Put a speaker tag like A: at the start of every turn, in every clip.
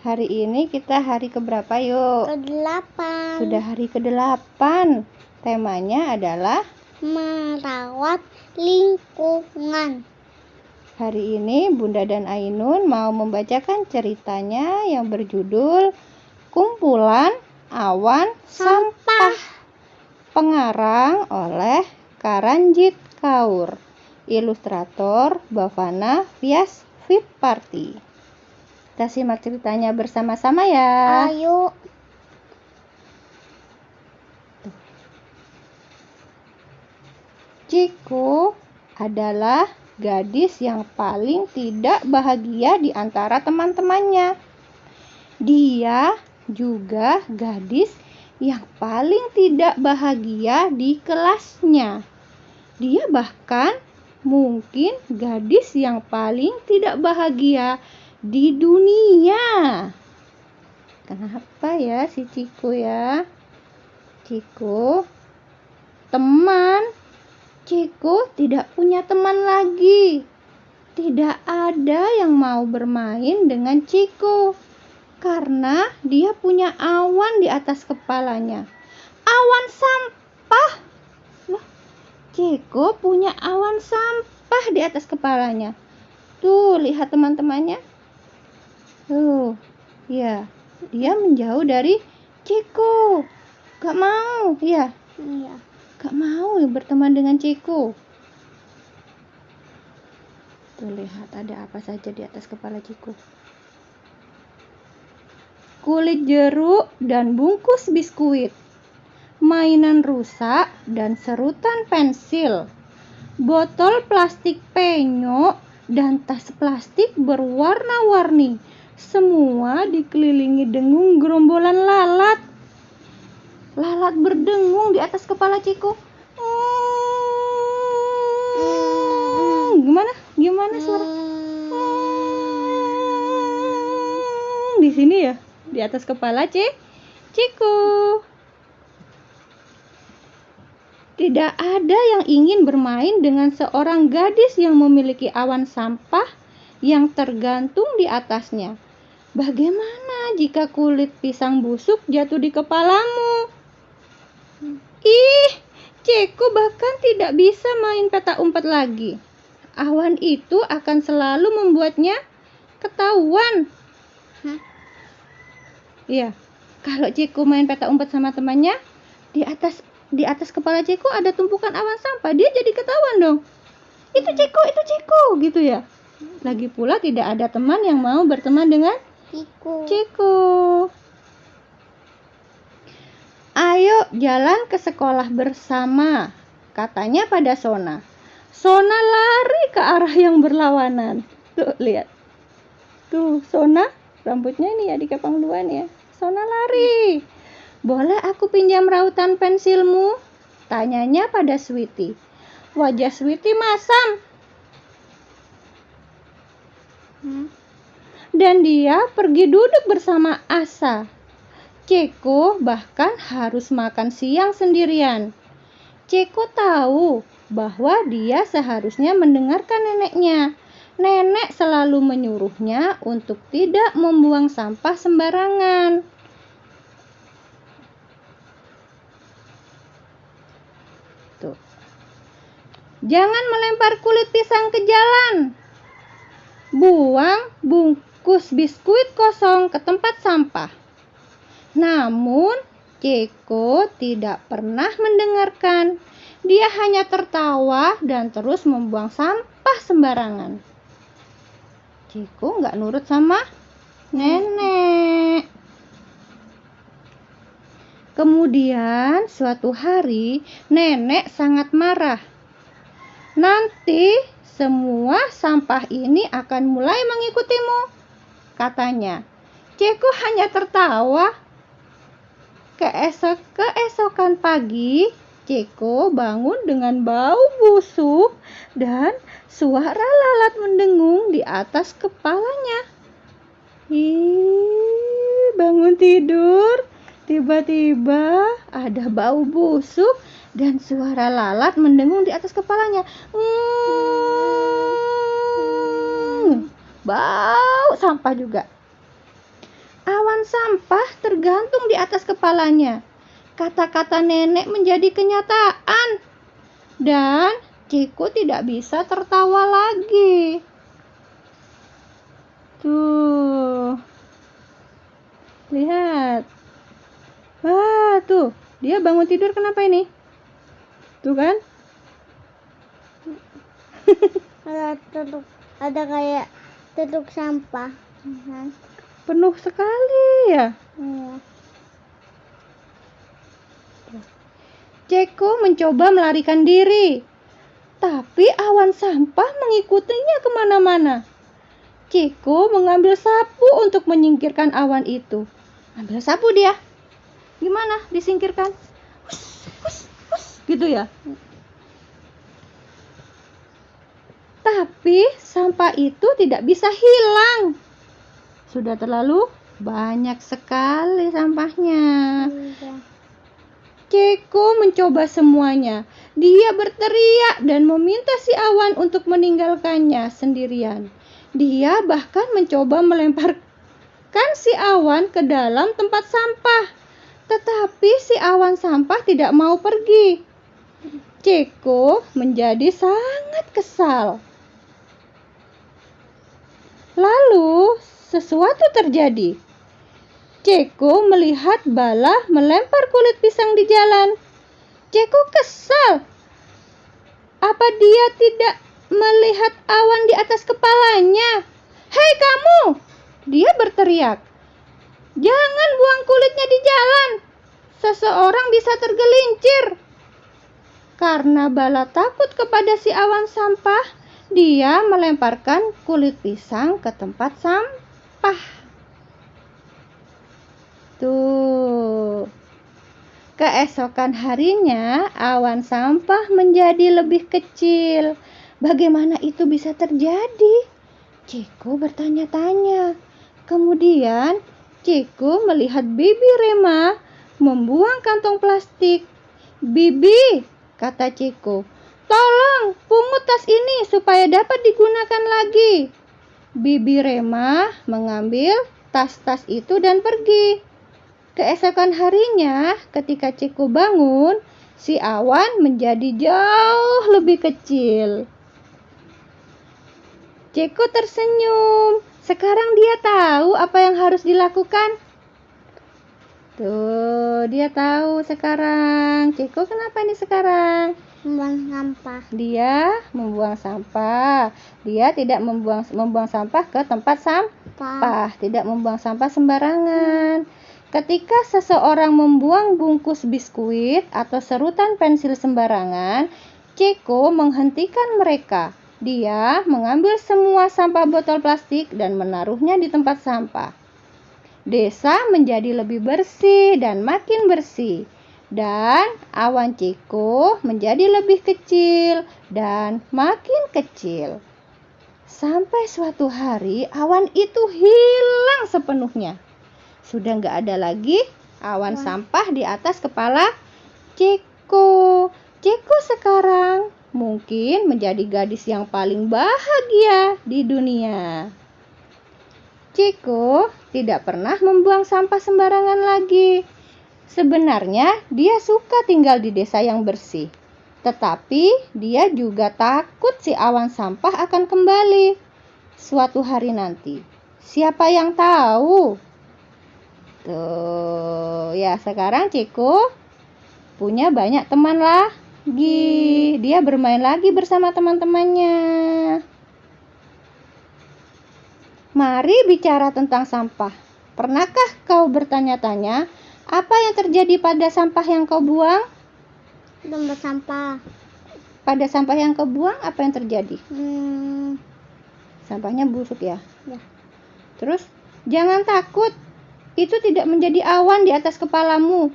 A: Hari ini kita hari keberapa yuk?
B: Ke-8.
A: Sudah hari ke-8. Temanya adalah
B: merawat lingkungan.
A: hari ini Bunda dan Ainun mau membacakan ceritanya yang berjudul Kumpulan Awan Sampah. Pengarang oleh Karanjit Kaur. Ilustrator Bhavana Vyas Viparti. Kita simak ceritanya bersama-sama ya.
B: Ayo.
A: Chico adalah gadis yang paling tidak bahagia di antara teman-temannya. Dia juga gadis yang paling tidak bahagia di kelasnya. Dia bahkan mungkin gadis yang paling tidak bahagia di dunia. Kenapa ya si Chico ya? Chico tidak punya teman lagi. Tidak ada yang mau bermain dengan Chico karena dia punya awan di atas kepalanya. Awan sampah. Loh, Chico punya awan sampah di atas kepalanya. Tuh, lihat teman-temannya. Tuh, ya, dia menjauh dari Chico. Gak mau, ya.
B: Iya.
A: Gak mau berteman dengan Chico. Tuh, lihat ada apa saja di atas kepala Chico. Kulit jeruk dan bungkus biskuit. Mainan rusak dan serutan pensil. Botol plastik penyok dan tas plastik berwarna-warni. Semua dikelilingi dengung gerombolan lalat. Lalat berdengung di atas kepala Chico. Gimana suara? Di sini ya, di atas kepala Chico. Tidak ada yang ingin bermain dengan seorang gadis yang memiliki awan sampah yang tergantung di atasnya. Bagaimana jika kulit pisang busuk jatuh di kepalamu? Ih, Chico bahkan tidak bisa main petak umpet lagi. Awan itu akan selalu membuatnya ketahuan. Iya, kalau Chico main petak umpet sama temannya, di atas kepala Chico ada tumpukan awan sampah, dia jadi ketahuan dong. Itu Chico, gitu ya. Lagi pula tidak ada teman yang mau berteman dengan Chico. Ayo jalan ke sekolah bersama, katanya pada Sona. Sona lari ke arah yang berlawanan. Tuh, lihat. Tuh, Sona, rambutnya ini ya dikepang dua nih ya. Sona lari. Boleh aku pinjam rautan pensilmu? Tanyanya pada Sweety. Wajah Sweety masam. Dan dia pergi duduk bersama Asa. Chico bahkan harus makan siang sendirian. Chico tahu bahwa dia seharusnya mendengarkan neneknya. Nenek selalu menyuruhnya untuk tidak membuang sampah sembarangan. Tuh. Jangan melempar kulit pisang ke jalan. Buang bungkus biskuit kosong ke tempat sampah. Namun, Chico tidak pernah mendengarkan. Dia hanya tertawa dan terus membuang sampah sembarangan. Chico nggak nurut sama nenek. Kemudian suatu hari nenek sangat marah. Nanti semua sampah ini akan mulai mengikutimu, katanya. Chico hanya tertawa. Keesokan pagi, Chico bangun dengan bau busuk dan suara lalat mendengung di atas kepalanya. Bangun tidur, tiba-tiba ada bau busuk dan suara lalat mendengung di atas kepalanya. Bau sampah juga. Awan sampah tergantung di atas kepalanya. Kata-kata nenek menjadi kenyataan. Dan Ceko tidak bisa tertawa lagi. Tuh. Lihat. Wah, tuh. Dia bangun tidur kenapa ini? Tuh kan?
B: Ada kayak truk sampah.
A: Penuh sekali ya.
B: Iya.
A: Ceko mencoba melarikan diri. Tapi awan sampah mengikutinya kemana-mana. Ceko mengambil sapu untuk menyingkirkan awan itu. Ambil sapu dia. Gimana disingkirkan? Hus, hus, hus, gitu ya. Tapi sampah itu tidak bisa hilang. Sudah terlalu banyak sekali sampahnya.
B: Iya.
A: Ceko mencoba semuanya. Dia berteriak dan meminta si awan untuk meninggalkannya sendirian. Dia bahkan mencoba melemparkan si awan ke dalam tempat sampah. Tetapi si awan sampah tidak mau pergi. Ceko menjadi sangat kesal. Lalu sesuatu terjadi. Ceko melihat bala melempar kulit pisang di jalan. Ceko kesal. Apa dia tidak melihat awan di atas kepalanya? Hei kamu! Dia berteriak. Jangan buang kulitnya di jalan. Seseorang bisa tergelincir. Karena bala takut kepada si awan sampah, dia melemparkan kulit pisang ke tempat sampah. Tuh. Keesokan harinya, awan sampah menjadi lebih kecil. Bagaimana itu bisa terjadi? Ceko bertanya-tanya. Kemudian, Ceko melihat Bibi Rema membuang kantong plastik. Bibi, kata Ceko, tolong pungut tas ini supaya dapat digunakan lagi. Bibi Rema mengambil tas-tas itu dan pergi. Keesokan harinya, ketika Ceko bangun, si awan menjadi jauh lebih kecil. Ceko tersenyum. Sekarang dia tahu apa yang harus dilakukan. Tuh, dia tahu sekarang. Ceko kenapa ini sekarang?
B: Membuang sampah.
A: Dia membuang sampah. Dia tidak membuang sampah ke tempat sampah. Tidak membuang sampah sembarangan. Ketika seseorang membuang bungkus biskuit atau serutan pensil sembarangan, Ceko menghentikan mereka. Dia mengambil semua sampah botol plastik dan menaruhnya di tempat sampah. Desa menjadi lebih bersih dan makin bersih. Dan awan Ceko menjadi lebih kecil dan makin kecil. Sampai suatu hari awan itu hilang sepenuhnya. Sudah nggak ada lagi awan sampah di atas kepala Ceko. Ceko sekarang mungkin menjadi gadis yang paling bahagia di dunia. Ceko tidak pernah membuang sampah sembarangan lagi. Sebenarnya dia suka tinggal di desa yang bersih. Tetapi dia juga takut si awan sampah akan kembali suatu hari nanti. Siapa yang tahu? Tuh, ya sekarang Ceko punya banyak teman lagi. Dia bermain lagi bersama teman-temannya. Mari bicara tentang sampah. Pernahkah kau bertanya-tanya apa yang terjadi pada sampah yang kau buang?
B: Tempat sampah.
A: Pada sampah yang kau buang apa yang terjadi? Sampahnya busuk ya?
B: Ya.
A: Terus jangan takut. Itu tidak menjadi awan di atas kepalamu.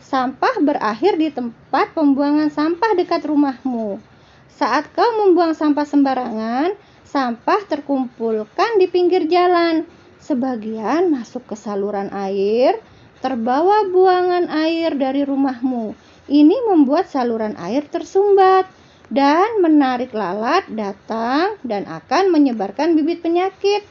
A: Sampah berakhir di tempat pembuangan sampah dekat rumahmu. Saat kau membuang sampah sembarangan, sampah terkumpulkan di pinggir jalan. Sebagian masuk ke saluran air, terbawa buangan air dari rumahmu. Ini membuat saluran air tersumbat dan menarik lalat datang dan akan menyebarkan bibit penyakit.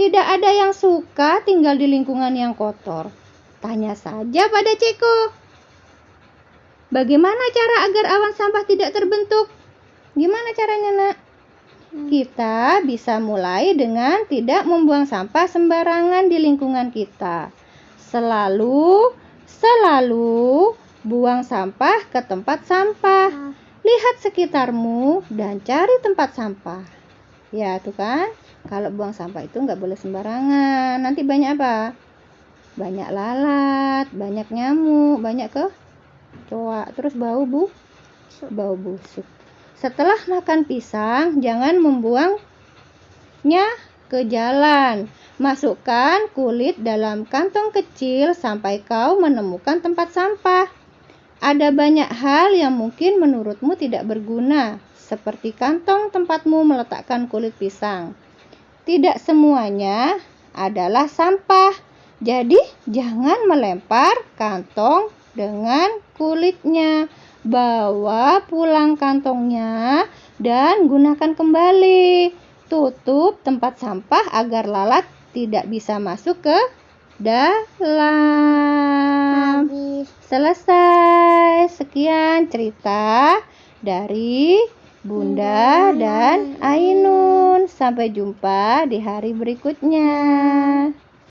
A: Tidak ada yang suka tinggal di lingkungan yang kotor. Tanya saja pada Ceko. Bagaimana cara agar awan sampah tidak terbentuk? Gimana caranya, Nak? Kita bisa mulai dengan tidak membuang sampah sembarangan di lingkungan kita. Selalu buang sampah ke tempat sampah. Lihat sekitarmu dan cari tempat sampah. Ya, tuh kan? Kalau buang sampah itu nggak boleh sembarangan. Nanti banyak apa? Banyak lalat, banyak nyamuk, banyak kecoa. Terus bau busuk. Setelah makan pisang, jangan membuangnya ke jalan. Masukkan kulit dalam kantong kecil sampai kau menemukan tempat sampah. Ada banyak hal yang mungkin menurutmu tidak berguna, seperti kantong tempatmu meletakkan kulit pisang. Tidak semuanya adalah sampah. Jadi, jangan melempar kantong dengan kulitnya. Bawa pulang kantongnya dan gunakan kembali. Tutup tempat sampah agar lalat tidak bisa masuk ke dalam. Selesai. Sekian cerita dari Bunda dan Ainun. Sampai jumpa di hari berikutnya.